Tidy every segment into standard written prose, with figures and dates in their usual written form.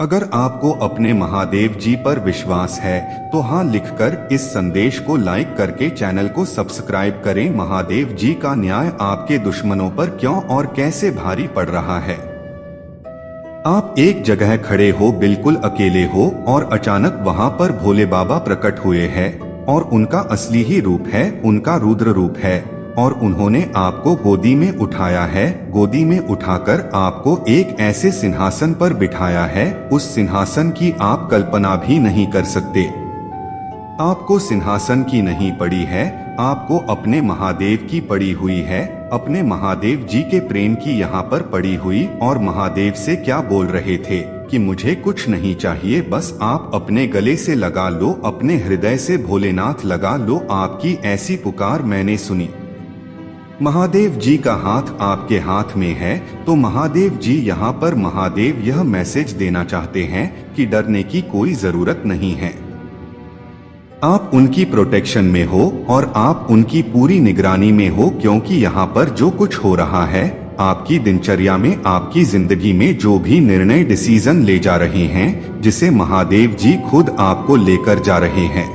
अगर आपको अपने महादेव जी पर विश्वास है तो हाँ लिखकर इस संदेश को लाइक करके चैनल को सब्सक्राइब करें। महादेव जी का न्याय आपके दुश्मनों पर क्यों और कैसे भारी पड़ रहा है। आप एक जगह खड़े हो, बिल्कुल अकेले हो, और अचानक वहाँ पर भोले बाबा प्रकट हुए हैं और उनका असली ही रूप है, उनका रुद्र रूप है, और उन्होंने आपको गोदी में उठाया है। गोदी में उठाकर आपको एक ऐसे सिंहासन पर बिठाया है, उस सिंहासन की आप कल्पना भी नहीं कर सकते। आपको सिंहासन की नहीं पड़ी है, आपको अपने महादेव की पड़ी हुई है, अपने महादेव जी के प्रेम की यहाँ पर पड़ी हुई। और महादेव से क्या बोल रहे थे कि मुझे कुछ नहीं चाहिए, बस आप अपने गले से लगा लो, अपने हृदय से भोलेनाथ लगा लो। आपकी ऐसी पुकार मैंने सुनी। महादेव जी का हाथ आपके हाथ में है, तो महादेव जी यहाँ पर महादेव यह मैसेज देना चाहते हैं कि डरने की कोई जरूरत नहीं है। आप उनकी प्रोटेक्शन में हो और आप उनकी पूरी निगरानी में हो, क्योंकि यहाँ पर जो कुछ हो रहा है आपकी दिनचर्या में, आपकी जिंदगी में जो भी निर्णय डिसीजन ले जा रहे हैं, जिसे महादेव जी खुद आपको लेकर जा रहे हैं,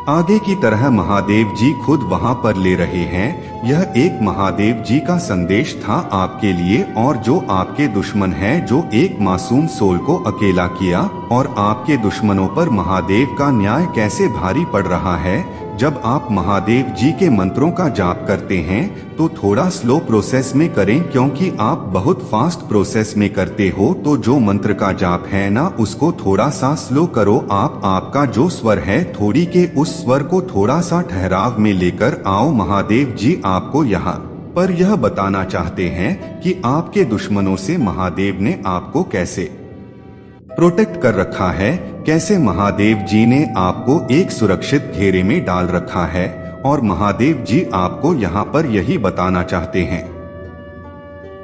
आगे की तरह महादेव जी खुद वहां पर ले रहे हैं। यह एक महादेव जी का संदेश था आपके लिए। और जो आपके दुश्मन है, जो एक मासूम सोल को अकेला किया, और आपके दुश्मनों पर महादेव का न्याय कैसे भारी पड़ रहा है। जब आप महादेव जी के मंत्रों का जाप करते हैं तो थोड़ा स्लो प्रोसेस में करें, क्योंकि आप बहुत फास्ट प्रोसेस में करते हो। तो जो मंत्र का जाप है ना, उसको थोड़ा सा स्लो करो। आपका जो स्वर है, थोड़ी के उस स्वर को थोड़ा सा ठहराव में लेकर आओ। महादेव जी आपको यहाँ पर यह बताना चाहते हैं कि आपके दुश्मनों से महादेव ने आपको कैसे प्रोटेक्ट कर रखा है, कैसे महादेव जी ने आपको एक सुरक्षित घेरे में डाल रखा है। और महादेव जी आपको यहाँ पर यही बताना चाहते हैं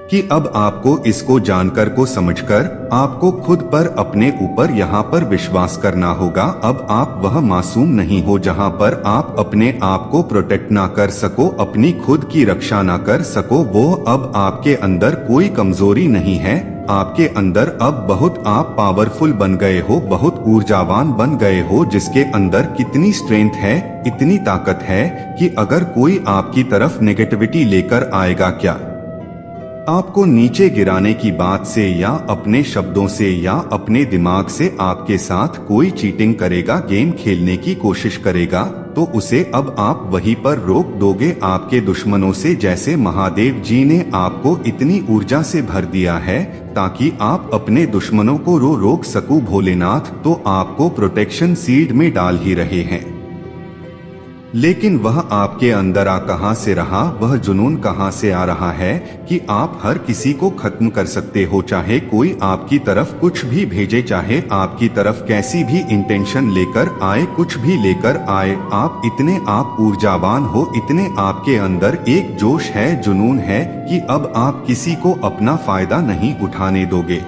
कि अब आपको इसको जानकर को समझकर आपको खुद पर, अपने ऊपर यहाँ पर विश्वास करना होगा। अब आप वह मासूम नहीं हो जहाँ पर आप अपने आप को प्रोटेक्ट ना कर सको, अपनी खुद की रक्षा ना कर सको। वो अब आपके अंदर कोई कमजोरी नहीं है, आपके अंदर अब बहुत आप पावरफुल बन गए हो, बहुत ऊर्जावान बन गए हो, जिसके अंदर कितनी स्ट्रेंथ है, इतनी ताकत है कि अगर कोई आपकी तरफ नेगेटिविटी लेकर आएगा, क्या आपको नीचे गिराने की बात से, या अपने शब्दों से, या अपने दिमाग से आपके साथ कोई चीटिंग करेगा, गेम खेलने की कोशिश करेगा, तो उसे अब आप वहीं पर रोक दोगे आपके दुश्मनों से। जैसे महादेव जी ने आपको इतनी ऊर्जा से भर दिया है ताकि आप अपने दुश्मनों को रोक सको भोलेनाथ, तो आपको प्रोटेक्शन सील्ड में डाल ही रहे हैं। लेकिन वह आपके अंदर आ कहां से रहा, वह जुनून कहां से आ रहा है कि आप हर किसी को खत्म कर सकते हो। चाहे कोई आपकी तरफ कुछ भी भेजे, चाहे आपकी तरफ कैसी भी इंटेंशन लेकर आए, कुछ भी लेकर आए, आप इतने आप ऊर्जावान हो, इतने आपके अंदर एक जोश है, जुनून है कि अब आप किसी को अपना फायदा नहीं उठाने दोगे।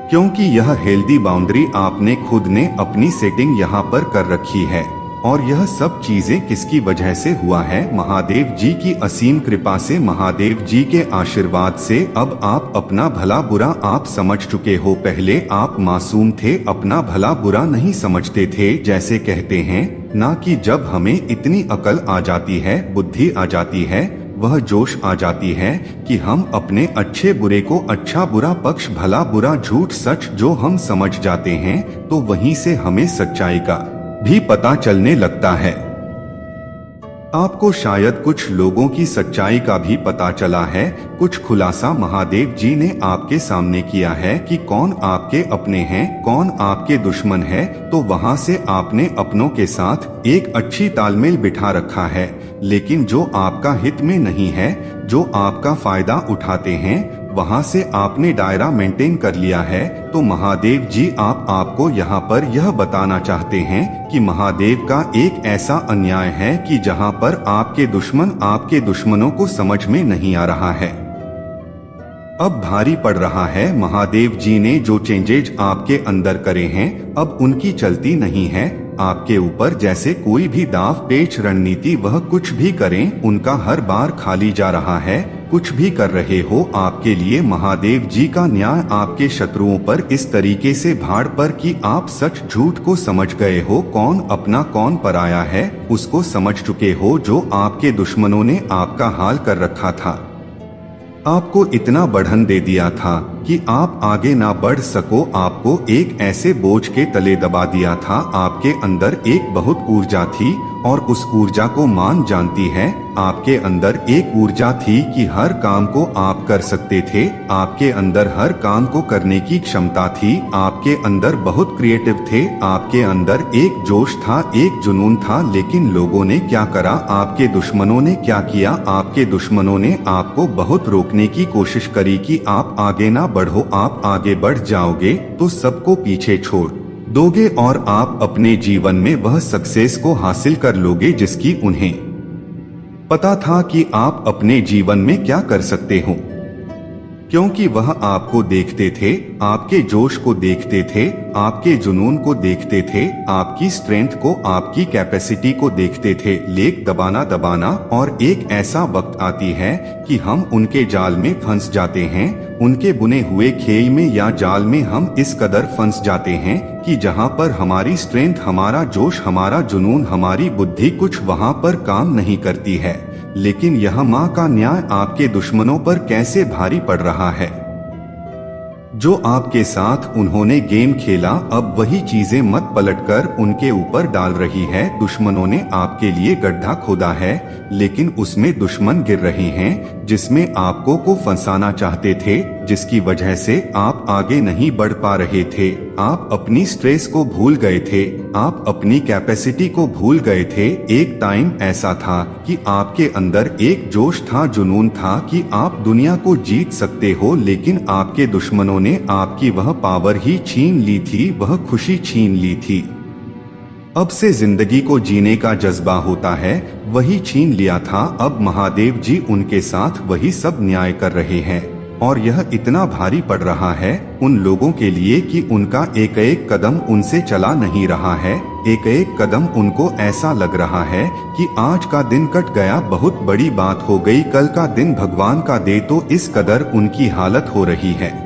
क्योंकि यह हेल्दी बाउंड्री आपने खुद ने अपनी सेटिंग यहाँ पर कर रखी है। और यह सब चीजें किसकी वजह से हुआ है? महादेव जी की असीम कृपा से, महादेव जी के आशीर्वाद से। अब आप अपना भला बुरा आप समझ चुके हो। पहले आप मासूम थे, अपना भला बुरा नहीं समझते थे। जैसे कहते हैं ना कि जब हमें इतनी अकल आ जाती है, बुद्धि आ जाती है, वह जोश आ जाती है कि हम अपने अच्छे बुरे को, अच्छा बुरा पक्ष, भला बुरा झूठ सच जो हम समझ जाते हैं, तो वहीं से हमें सच्चाई का भी पता चलने लगता है। आपको शायद कुछ लोगों की सच्चाई का भी पता चला है। कुछ खुलासा महादेव जी ने आपके सामने किया है कि कौन आपके अपने हैं, कौन आपके दुश्मन है। तो वहां से आपने अपनों के साथ एक अच्छी तालमेल बिठा रखा है, लेकिन जो आपका हित में नहीं है, जो आपका फायदा उठाते हैं, वहां से आपने दायरा मेंटेन कर लिया है। तो महादेव जी आपको यहाँ पर यह बताना चाहते हैं कि महादेव का एक ऐसा अन्याय है कि जहाँ पर आपके दुश्मन आपके दुश्मनों को समझ में नहीं आ रहा है, अब भारी पड़ रहा है। महादेव जी ने जो चेंजेज आपके अंदर करे हैं, अब उनकी चलती नहीं है आपके ऊपर। जैसे कोई भी दाव पेच रणनीति, वह कुछ भी करें, उनका हर बार खाली जा रहा है। कुछ भी कर रहे हो आपके लिए महादेव जी का न्याय आपके शत्रुओं पर इस तरीके से भाड़ पर कि आप सच झूठ को समझ गए हो, कौन अपना कौन पराया है उसको समझ चुके हो। जो आपके दुश्मनों ने आपका हाल कर रखा था, आपको इतना बढ़न दे दिया था कि आप आगे ना बढ़ सको, आपको एक ऐसे बोझ के तले दबा दिया था। आपके अंदर एक बहुत ऊर्जा थी और उस ऊर्जा को मान जानती है। आपके अंदर एक ऊर्जा थी कि हर काम को आप कर सकते थे, आपके अंदर हर काम को करने की क्षमता थी, आपके अंदर बहुत क्रिएटिव थे, आपके अंदर एक जोश था, एक जुनून था। लेकिन लोगों ने क्या करा, आपके दुश्मनों ने क्या किया, आपके दुश्मनों ने आपको बहुत रोकने की कोशिश करी कि आप आगे ना बढ़ो, आप आगे बढ़ जाओगे तो सबको पीछे छोड़ दोगे और आप अपने जीवन में वह सक्सेस को हासिल कर लोगे जिसकी उन्हें पता था कि आप अपने जीवन में क्या कर सकते हो, क्योंकि वह आपको देखते थे, आपके जोश को देखते थे, आपके जुनून को देखते थे, आपकी स्ट्रेंथ को, आपकी कैपेसिटी को देखते थे। लेक दबाना और एक ऐसा वक्त आती है कि हम उनके जाल में फंस जाते हैं, उनके बुने हुए खेल में या जाल में हम इस कदर फंस जाते हैं कि जहां पर हमारी स्ट्रेंथ, हमारा जोश, हमारा जुनून, हमारी बुद्धि कुछ वहां पर काम नहीं करती है। लेकिन यह माँ का न्याय आपके दुश्मनों पर कैसे भारी पड़ रहा है। जो आपके साथ उन्होंने गेम खेला, अब वही चीजें मत पलटकर उनके ऊपर डाल रही है। दुश्मनों ने आपके लिए गड्ढा खोदा है, लेकिन उसमें दुश्मन गिर रहे हैं जिसमें आपको को फंसाना चाहते थे, जिसकी वजह से आप आगे नहीं बढ़ पा रहे थे। आप अपनी स्ट्रेस को भूल गए थे, आप अपनी कैपेसिटी को भूल गए थे। एक टाइम ऐसा था कि आपके अंदर एक जोश था, जुनून था कि आप दुनिया को जीत सकते हो, लेकिन आपके दुश्मनों ने आपकी वह पावर ही छीन ली थी, वह खुशी छीन ली थी। अब से जिंदगी को जीने का जज्बा होता है, वही छीन लिया था। अब महादेव जी उनके साथ वही सब न्याय कर रहे हैं और यह इतना भारी पड़ रहा है उन लोगों के लिए कि उनका एक एक कदम उनसे चला नहीं रहा है। एक एक कदम उनको ऐसा लग रहा है कि आज का दिन कट गया, बहुत बड़ी बात हो गई, कल का दिन भगवान का दे, तो इस कदर उनकी हालत हो रही है।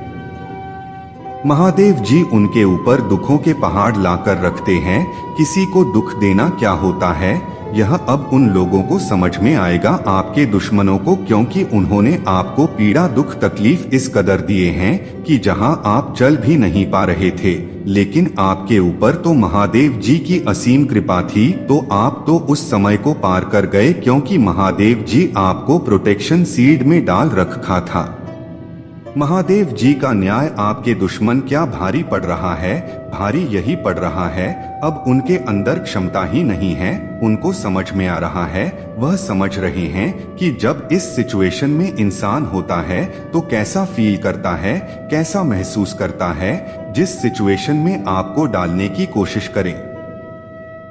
महादेव जी उनके ऊपर दुखों के पहाड़ लाकर रखते हैं। किसी को दुख देना क्या होता है, यह अब उन लोगों को समझ में आएगा, आपके दुश्मनों को, क्योंकि उन्होंने आपको पीड़ा, दुख, तकलीफ इस कदर दिए हैं कि जहां आप चल भी नहीं पा रहे थे, लेकिन आपके ऊपर तो महादेव जी की असीम कृपा थी, तो आप तो उस समय को पार कर गए, क्योंकि महादेव जी आपको प्रोटेक्शन सीड में डाल रखा था। महादेव जी का न्याय आपके दुश्मन क्या भारी पड़ रहा है, भारी यही पड़ रहा है अब उनके अंदर क्षमता ही नहीं है। उनको समझ में आ रहा है, वह समझ रहे हैं कि जब इस सिचुएशन में इंसान होता है तो कैसा फील करता है, कैसा महसूस करता है। जिस सिचुएशन में आपको डालने की कोशिश करें,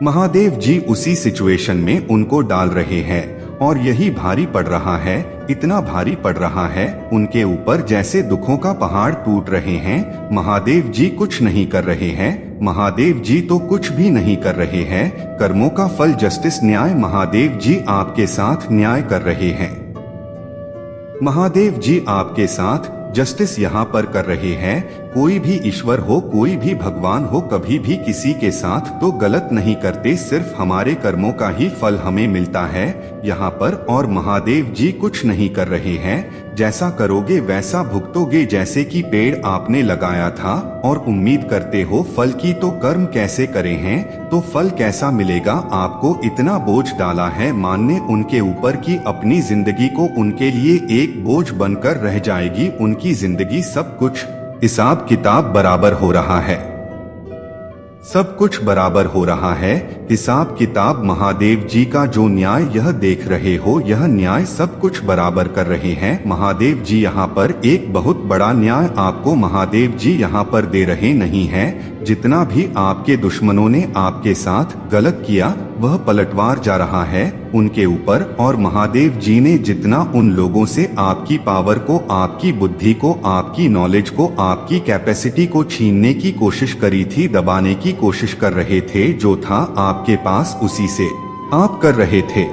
महादेव जी उसी सिचुएशन में उनको डाल रहे हैं और यही भारी पड़ रहा है। इतना भारी पड़ रहा है उनके ऊपर जैसे दुखों का पहाड़ टूट रहे हैं। महादेव जी कुछ नहीं कर रहे हैं, महादेव जी तो कुछ भी नहीं कर रहे हैं। कर्मों का फल, जस्टिस, न्याय महादेव जी आपके साथ न्याय कर रहे हैं। महादेव जी आपके साथ जस्टिस यहाँ पर कर रहे हैं। कोई भी ईश्वर हो, कोई भी भगवान हो, कभी भी किसी के साथ तो गलत नहीं करते, सिर्फ हमारे कर्मों का ही फल हमें मिलता है यहाँ पर। और महादेव जी कुछ नहीं कर रहे हैं, जैसा करोगे वैसा भुगतोगे। जैसे कि पेड़ आपने लगाया था और उम्मीद करते हो फल की, तो कर्म कैसे करे हैं तो फल कैसा मिलेगा। आपको इतना बोझ डाला है मानने उनके ऊपर कि अपनी जिंदगी को उनके लिए एक बोझ बनकर रह जाएगी। उनकी जिंदगी सब कुछ हिसाब किताब बराबर हो रहा है, सब कुछ बराबर हो रहा है। हिसाब किताब महादेव जी का जो न्याय यह देख रहे हो, यह न्याय सब कुछ बराबर कर रहे हैं। महादेव जी यहाँ पर एक बहुत बड़ा न्याय आपको महादेव जी यहाँ पर दे रहे नहीं हैं। जितना भी आपके दुश्मनों ने आपके साथ गलत किया वह पलटवार जा रहा है उनके ऊपर। और महादेव जी ने जितना उन लोगों से आपकी पावर को, आपकी बुद्धि को, आपकी नॉलेज को, आपकी कैपेसिटी को छीनने की कोशिश करी थी, दबाने की कोशिश कर रहे थे, जो था आपके पास उसी से आप कर रहे थे।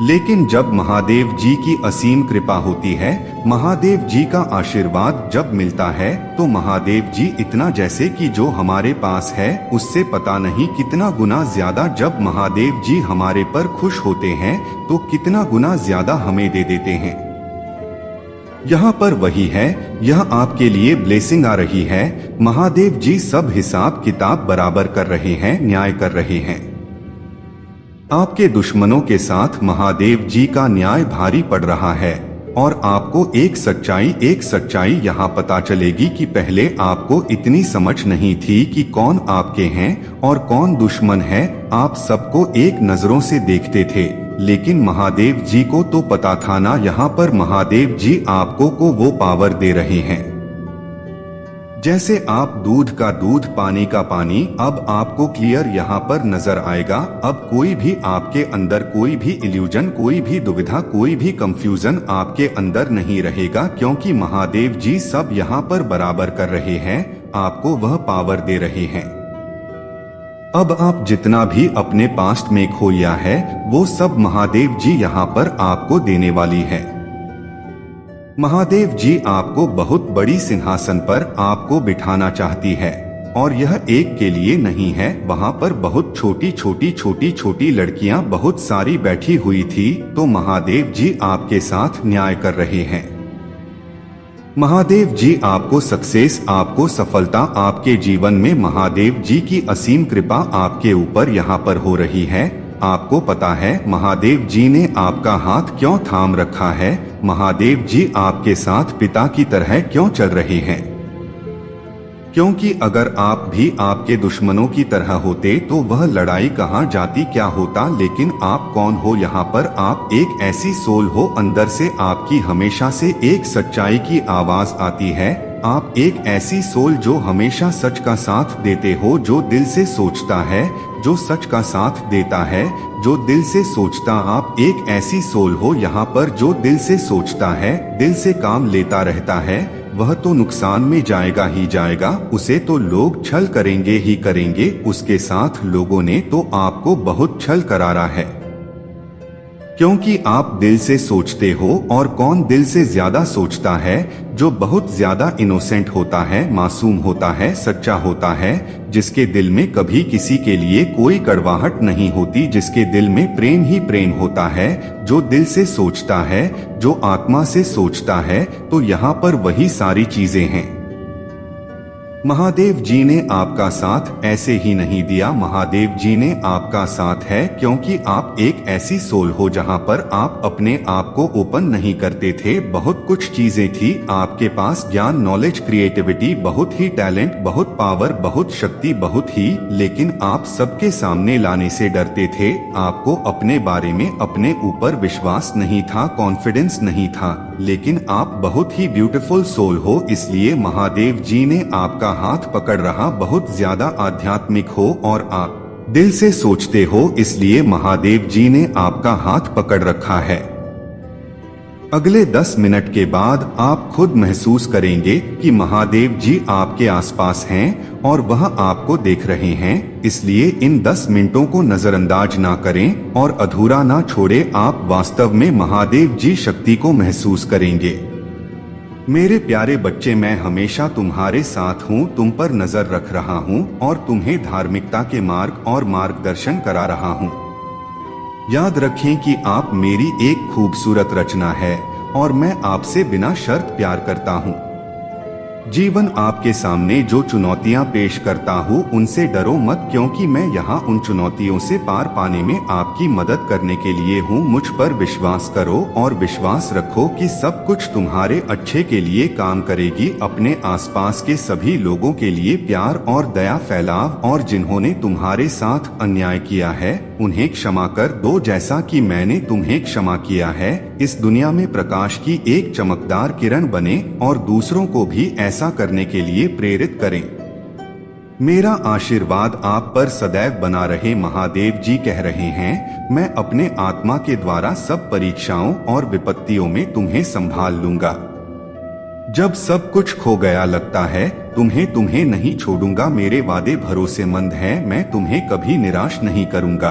लेकिन जब महादेव जी की असीम कृपा होती है, महादेव जी का आशीर्वाद जब मिलता है, तो महादेव जी इतना जैसे कि जो हमारे पास है उससे पता नहीं कितना गुना ज्यादा, जब महादेव जी हमारे पर खुश होते हैं तो कितना गुना ज्यादा हमें दे देते हैं। यहाँ पर वही है, यह आपके लिए ब्लेसिंग आ रही है। महादेव जी सब हिसाब किताब बराबर कर रहे हैं, न्याय कर रहे हैं। आपके दुश्मनों के साथ महादेव जी का न्याय भारी पड़ रहा है और आपको एक सच्चाई यहाँ पता चलेगी कि पहले आपको इतनी समझ नहीं थी कि कौन आपके हैं और कौन दुश्मन है। आप सबको एक नजरों से देखते थे, लेकिन महादेव जी को तो पता था ना। यहाँ पर महादेव जी आपको को वो पावर दे रहे हैं। जैसे आप दूध का दूध, पानी का पानी, अब आपको क्लियर यहाँ पर नजर आएगा। अब कोई भी आपके अंदर कोई भी इल्यूजन, कोई भी दुविधा, कोई भी कंफ्यूजन आपके अंदर नहीं रहेगा, क्योंकि महादेव जी सब यहाँ पर बराबर कर रहे हैं, आपको वह पावर दे रहे हैं। अब आप जितना भी अपने पास्ट में खोया है वो सब महादेव जी यहाँ पर आपको देने वाली है। महादेव जी आपको बहुत बड़ी सिंहासन पर आपको बिठाना चाहती है, और यह एक के लिए नहीं है। वहाँ पर बहुत छोटी लड़कियाँ बहुत सारी बैठी हुई थी, तो महादेव जी आपके साथ न्याय कर रहे हैं। महादेव जी आपको सक्सेस, आपको सफलता, आपके जीवन में महादेव जी की असीम कृपा आपके ऊपर यहाँ पर हो रही है। आपको पता है महादेव जी ने आपका हाथ क्यों थाम रखा है, महादेव जी आपके साथ पिता की तरह क्यों चल रहे हैं। क्योंकि अगर आप भी आपके दुश्मनों की तरह होते तो वह लड़ाई कहाँ जाती, क्या होता। लेकिन आप कौन हो यहाँ पर? आप एक ऐसी सोल हो, अंदर से आपकी हमेशा से एक सच्चाई की आवाज आती है। आप एक ऐसी सोल जो हमेशा सच का साथ देते हो, जो दिल से सोचता है, जो सच का साथ देता है, जो दिल से सोचता। आप एक ऐसी सोल हो यहाँ पर जो दिल से सोचता है, दिल से काम लेता रहता है। वह तो नुकसान में जाएगा ही जाएगा, उसे तो लोग छल करेंगे ही करेंगे। उसके साथ लोगों ने तो आपको बहुत छल करारा है, क्योंकि आप दिल से सोचते हो। और कौन दिल से ज्यादा सोचता है? जो बहुत ज्यादा इनोसेंट होता है, मासूम होता है, सच्चा होता है, जिसके दिल में कभी किसी के लिए कोई कड़वाहट नहीं होती, जिसके दिल में प्रेम ही प्रेम होता है, जो दिल से सोचता है, जो आत्मा से सोचता है। तो यहाँ पर वही सारी चीजें हैं। महादेव जी ने आपका साथ ऐसे ही नहीं दिया, महादेव जी ने आपका साथ है क्योंकि आप एक ऐसी सोल हो जहां पर आप अपने आप को ओपन नहीं करते थे। बहुत कुछ चीजें थी आपके पास, ज्ञान, नॉलेज, क्रिएटिविटी, बहुत ही टैलेंट, बहुत पावर, बहुत शक्ति, बहुत ही, लेकिन आप सबके सामने लाने से डरते थे। आपको अपने बारे में, अपने ऊपर विश्वास नहीं था, कॉन्फिडेंस नहीं था। लेकिन आप बहुत ही ब्यूटीफुल सोल हो, इसलिए महादेव जी ने आपका हाथ पकड़ रहा। बहुत ज्यादा आध्यात्मिक हो और आप दिल से सोचते हो, इसलिए महादेव जी ने आपका हाथ पकड़ रखा है। अगले 10 मिनट के बाद आप खुद महसूस करेंगे कि महादेव जी आपके आसपास हैं और वह आपको देख रहे हैं। इसलिए इन 10 मिनटों को नजरअंदाज ना करें और अधूरा ना छोड़े। आप वास्तव में महादेव जी शक्ति को महसूस करेंगे। मेरे प्यारे बच्चे, मैं हमेशा तुम्हारे साथ हूँ, तुम पर नजर रख रहा हूँ और तुम्हें धार्मिकता के मार्ग और मार्गदर्शन करा रहा हूँ। याद रखें कि आप मेरी एक खूबसूरत रचना है और मैं आपसे बिना शर्त प्यार करता हूँ। जीवन आपके सामने जो चुनौतियां पेश करता हूँ उनसे डरो मत, क्योंकि मैं यहाँ उन चुनौतियों से पार पाने में आपकी मदद करने के लिए हूँ। मुझ पर विश्वास करो और विश्वास रखो कि सब कुछ तुम्हारे अच्छे के लिए काम करेगी। अपने आसपास के सभी लोगों के लिए प्यार और दया फैलाव, और जिन्होंने तुम्हारे साथ अन्याय किया है उन्हें क्षमा कर दो, जैसा कि मैंने तुम्हें क्षमा किया है। इस दुनिया में प्रकाश की एक चमकदार किरण बने और दूसरों को भी ऐसा करने के लिए प्रेरित करें। मेरा आशीर्वाद आप पर सदैव बना रहे, महादेव जी कह रहे हैं। मैं अपने आत्मा के द्वारा सब परीक्षाओं और विपत्तियों में तुम्हें संभाल लूंगा। जब सब कुछ खो गया लगता है, तुम्हें नहीं छोड़ूंगा। मेरे वादे भरोसेमंद हैं, मैं तुम्हें कभी निराश नहीं करूंगा।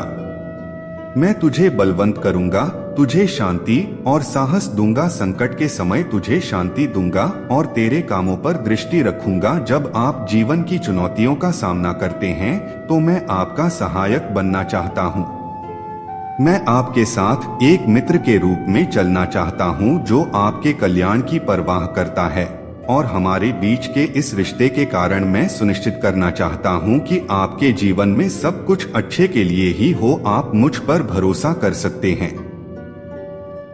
मैं तुझे बलवंत करूंगा, तुझे शांति और साहस दूंगा, संकट के समय तुझे शांति दूंगा और तेरे कामों पर दृष्टि रखूंगा। जब आप जीवन की चुनौतियों का सामना करते हैं तो मैं आपका सहायक बनना चाहता हूँ। मैं आपके साथ एक मित्र के रूप में चलना चाहता हूँ जो आपके कल्याण की परवाह करता है, और हमारे बीच के इस रिश्ते के कारण मैं सुनिश्चित करना चाहता हूँ कि आपके जीवन में सब कुछ अच्छे के लिए ही हो। आप मुझ पर भरोसा कर सकते हैं।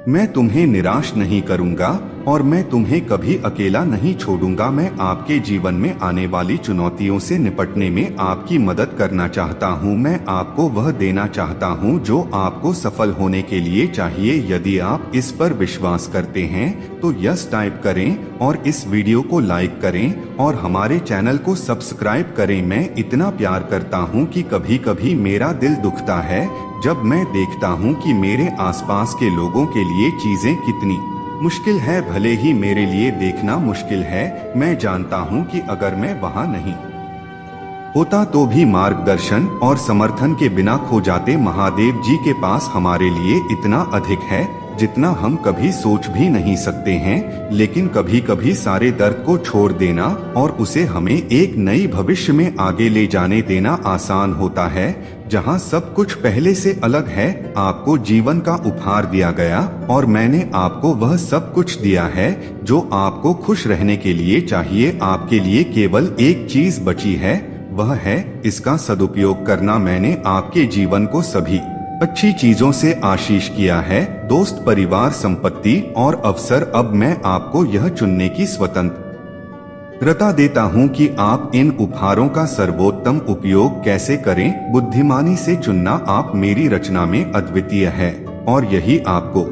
मैं तुम्हें निराश नहीं करूंगा और मैं तुम्हें कभी अकेला नहीं छोड़ूंगा। मैं आपके जीवन में आने वाली चुनौतियों से निपटने में आपकी मदद करना चाहता हूं। मैं आपको वह देना चाहता हूं जो आपको सफल होने के लिए चाहिए। यदि आप इस पर विश्वास करते हैं तो यस टाइप करें और इस वीडियो को लाइक करें और हमारे चैनल को सब्सक्राइब करें। मैं इतना प्यार करता हूं कि कभी कभी मेरा दिल दुखता है जब मैं देखता हूं कि मेरे आसपास के लोगों के लिए चीजें कितनी मुश्किल है। भले ही मेरे लिए देखना मुश्किल है, मैं जानता हूं कि अगर मैं वहां नहीं होता तो भी मार्गदर्शन और समर्थन के बिना खो जाते। महादेव जी के पास हमारे लिए इतना अधिक है जितना हम कभी सोच भी नहीं सकते हैं। लेकिन कभी कभी सारे दर्द को छोड़ देना और उसे हमें एक नई भविष्य में आगे ले जाने देना आसान होता है, जहां सब कुछ पहले से अलग है। आपको जीवन का उपहार दिया गया और मैंने आपको वह सब कुछ दिया है जो आपको खुश रहने के लिए चाहिए। आपके लिए केवल एक चीज बची है, वह है इसका सदुपयोग करना। मैंने आपके जीवन को सभी अच्छी चीजों से आशीष किया है, दोस्त, परिवार, संपत्ति और अवसर। अब मैं आपको यह चुनने की स्वतंत्रता देता हूं कि आप इन उपहारों का सर्वोत्तम उपयोग कैसे करें। बुद्धिमानी से चुनना आप मेरी रचना में अद्वितीय है और यही आपको